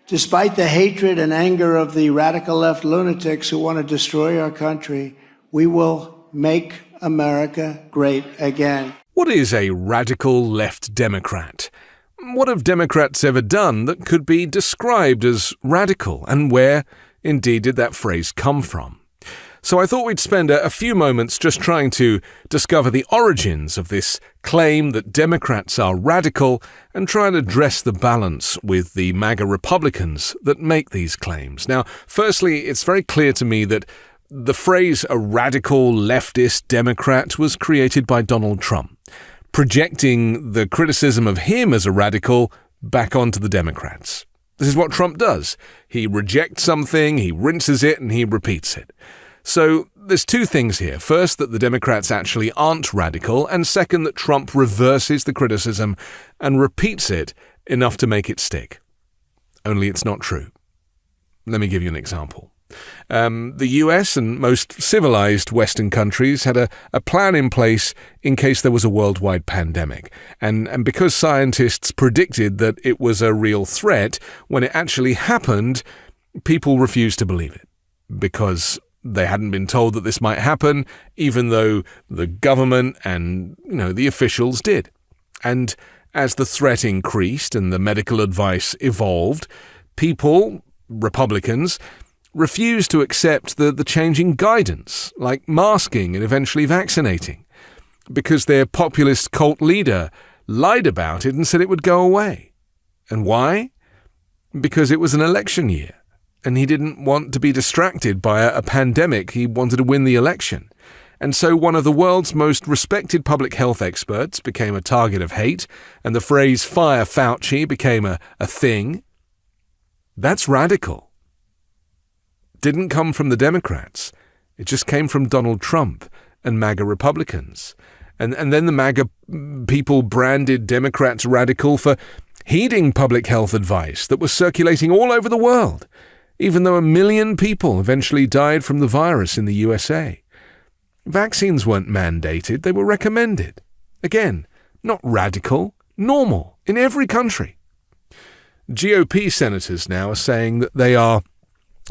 Despite the hatred and anger of the radical left lunatics who want to destroy our country, we will make America great again. What is a radical left Democrat? What have Democrats ever done that could be described as radical, and where, indeed, did that phrase come from? So I thought we'd spend a few moments just trying to discover the origins of this claim that Democrats are radical and try and address the balance with the MAGA Republicans that make these claims. Now, firstly, it's very clear to me that the phrase a radical leftist Democrat was created by Donald Trump, projecting the criticism of him as a radical back onto the Democrats. This is what Trump does. He rejects something, he rinses it, and he repeats it. So there's two things here. First, that the Democrats actually aren't radical, and second, that Trump reverses the criticism and repeats it enough to make it stick. Only it's not true. Let me give you an example. The US and most civilized Western countries had a plan in place in case there was a worldwide pandemic. And because scientists predicted that it was a real threat, when it actually happened, people refused to believe it because they hadn't been told that this might happen, even though the government and, the officials did. And as the threat increased and the medical advice evolved, people, Republicans, refused to accept the changing guidance, like masking and eventually vaccinating, because their populist cult leader lied about it and said it would go away. And why? Because it was an election year. And he didn't want to be distracted by a pandemic. He wanted to win the election. And so one of the world's most respected public health experts became a target of hate, and the phrase "Fire Fauci" became a thing. That's radical. Didn't come from the Democrats. It just came from Donald Trump and MAGA Republicans. And then the MAGA people branded Democrats radical for heeding public health advice that was circulating all over the world, even though 1 million people eventually died from the virus in the USA. Vaccines weren't mandated, they were recommended. Again, not radical, normal, in every country. GOP senators now are saying that they are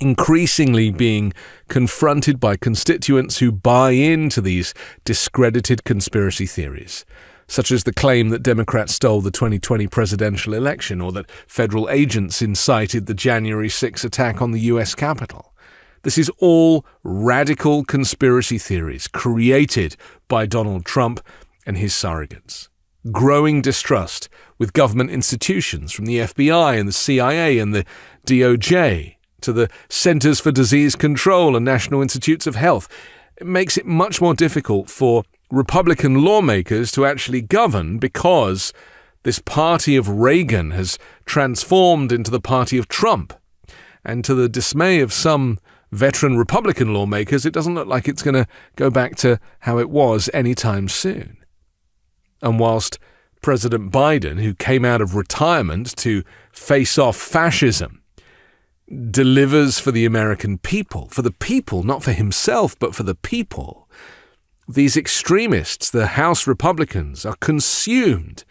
increasingly being confronted by constituents who buy into these discredited conspiracy theories, such as the claim that Democrats stole the 2020 presidential election or that federal agents incited the January 6 attack on the U.S. Capitol. This is all radical conspiracy theories created by Donald Trump and his surrogates. Growing distrust with government institutions, from the FBI and the CIA and the DOJ to the Centers for Disease Control and National Institutes of Health. It makes it much more difficult for Republican lawmakers to actually govern because this party of Reagan has transformed into the party of Trump. And to the dismay of some veteran Republican lawmakers, it doesn't look like it's going to go back to how it was anytime soon. And whilst President Biden, who came out of retirement to face off fascism, delivers for the American people, not for himself, but for the people, these extremists, the House Republicans, are consumed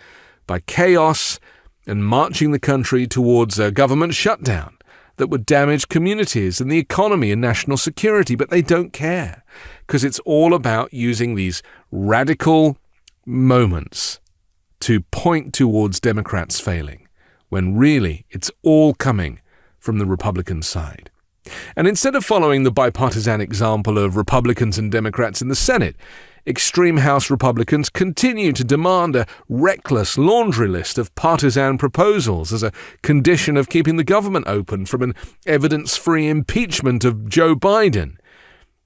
by chaos and marching the country towards a government shutdown that would damage communities and the economy and national security. But they don't care, because it's all about using these radical moments to point towards Democrats failing, when really it's all coming from the Republican side. And instead of following the bipartisan example of Republicans and Democrats in the Senate, extreme House Republicans continue to demand a reckless laundry list of partisan proposals as a condition of keeping the government open from an evidence-free impeachment of Joe Biden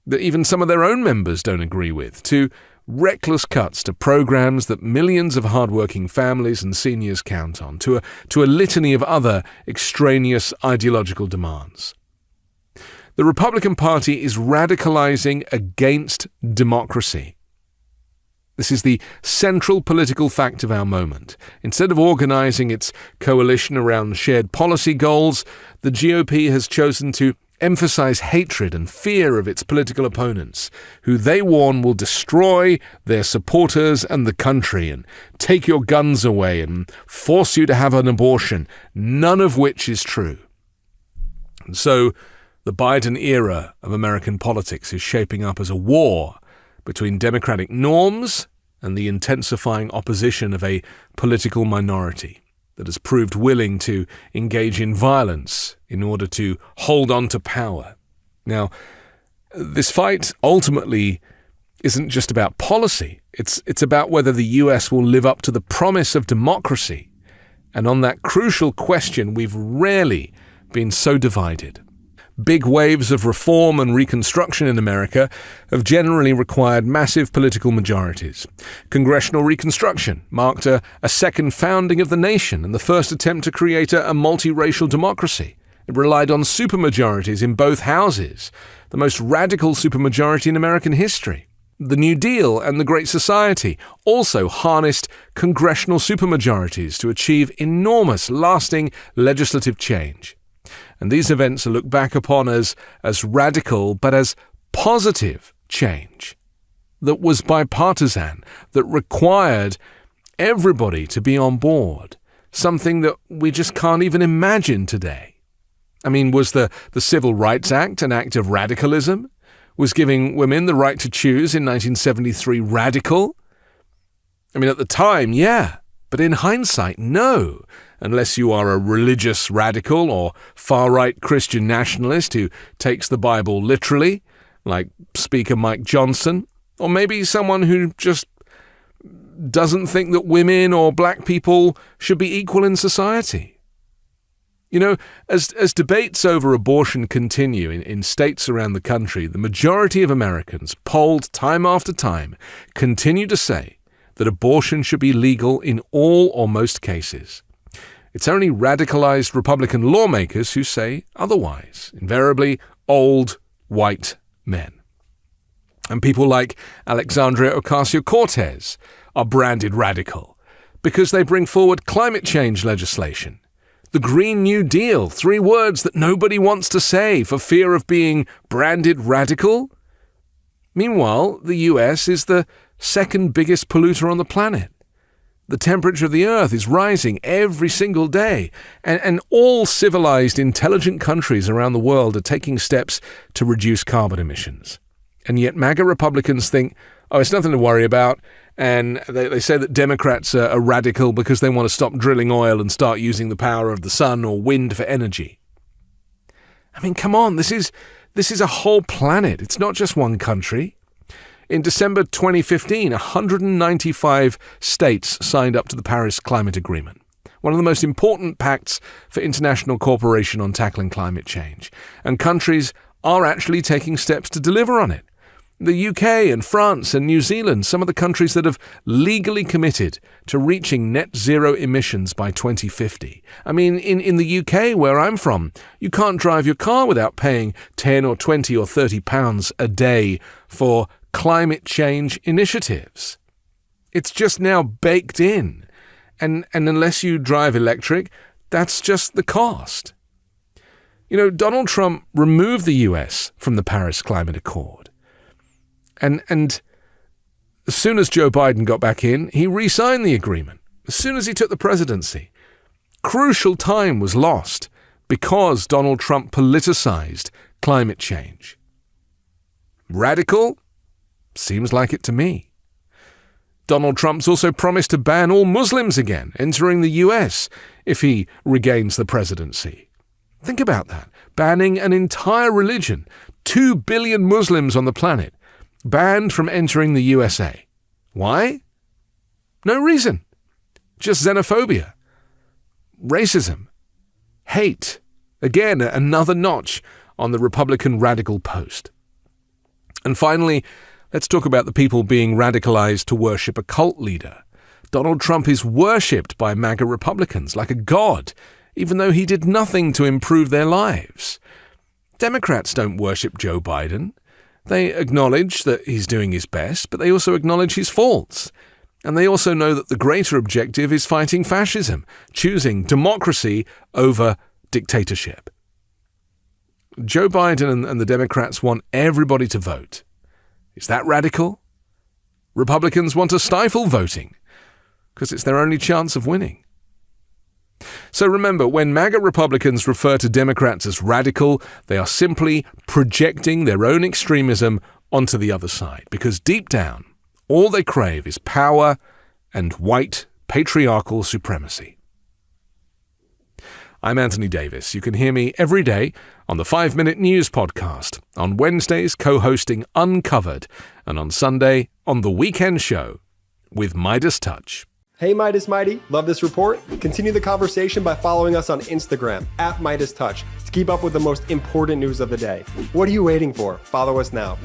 that even some of their own members don't agree with, to reckless cuts to programs that millions of hardworking families and seniors count on, to a litany of other extraneous ideological demands. The Republican Party is radicalizing against democracy. This is the central political fact of our moment. Instead of organizing its coalition around shared policy goals, the GOP has chosen to emphasize hatred and fear of its political opponents, who they warn will destroy their supporters and the country and take your guns away and force you to have an abortion, none of which is true. And so the Biden era of American politics is shaping up as a war between democratic norms and the intensifying opposition of a political minority that has proved willing to engage in violence in order to hold on to power. Now, this fight ultimately isn't just about policy. It's about whether the US will live up to the promise of democracy. And on that crucial question, we've rarely been so divided. Big waves of reform and reconstruction in America have generally required massive political majorities. Congressional Reconstruction marked a second founding of the nation and the first attempt to create a multiracial democracy. It relied on supermajorities in both houses, the most radical supermajority in American history. The New Deal and the Great Society also harnessed congressional supermajorities to achieve enormous, lasting legislative change. And these events are looked back upon as radical, but as positive change that was bipartisan, that required everybody to be on board, something that we just can't even imagine today. I mean, was the Civil Rights Act an act of radicalism? Was giving women the right to choose in 1973 radical? I mean, at the time, yeah, but in hindsight, no, unless you are a religious radical or far-right Christian nationalist who takes the Bible literally, like Speaker Mike Johnson, or maybe someone who just doesn't think that women or black people should be equal in society. You know, as debates over abortion continue in states around the country, the majority of Americans, polled time after time, continue to say that abortion should be legal in all or most cases. It's only radicalized Republican lawmakers who say otherwise, invariably old, white men. And people like Alexandria Ocasio-Cortez are branded radical because they bring forward climate change legislation. The Green New Deal, 3 words that nobody wants to say for fear of being branded radical. Meanwhile, the US is the second biggest polluter on the planet. The temperature of the Earth is rising every single day, and all civilized, intelligent countries around the world are taking steps to reduce carbon emissions. And yet MAGA Republicans think, oh, it's nothing to worry about, and they say that Democrats are radical because they want to stop drilling oil and start using the power of the sun or wind for energy. I mean, come on, this is a whole planet. It's not just one country. In December 2015, 195 states signed up to the Paris Climate Agreement, one of the most important pacts for international cooperation on tackling climate change. And countries are actually taking steps to deliver on it. The UK and France and New Zealand, some of the countries that have legally committed to reaching net zero emissions by 2050. I mean, in the UK, where I'm from, you can't drive your car without paying 10 or 20 or 30 pounds a day for climate change initiatives. It's just now baked in. And unless you drive electric, that's just the cost. You know, Donald Trump removed the US from the Paris Climate Accord. And as soon as Joe Biden got back in, he re-signed the agreement. As soon as he took the presidency, crucial time was lost because Donald Trump politicized climate change. Radical? Seems like it to me. Donald Trump's also promised to ban all Muslims again entering the US if he regains the presidency. Think about that. Banning an entire religion, 2 billion Muslims on the planet, banned from entering the USA. Why? No reason. Just xenophobia, racism, hate. Again, another notch on the Republican radical post. And finally, let's talk about the people being radicalized to worship a cult leader. Donald Trump is worshipped by MAGA Republicans like a god, even though he did nothing to improve their lives. Democrats don't worship Joe Biden. They acknowledge that he's doing his best, but they also acknowledge his faults. And they also know that the greater objective is fighting fascism, choosing democracy over dictatorship. Joe Biden and the Democrats want everybody to vote. Is that radical? Republicans want to stifle voting because it's their only chance of winning. So remember, when MAGA Republicans refer to Democrats as radical, they are simply projecting their own extremism onto the other side, because deep down, all they crave is power and white patriarchal supremacy. I'm Anthony Davis. You can hear me every day on the 5-Minute News podcast, on Wednesdays co-hosting Uncovered, and on Sunday on The Weekend Show with MeidasTouch. Hey Meidas Mighty, love this report? Continue the conversation by following us on Instagram @MeidasTouch to keep up with the most important news of the day. What are you waiting for? Follow us now.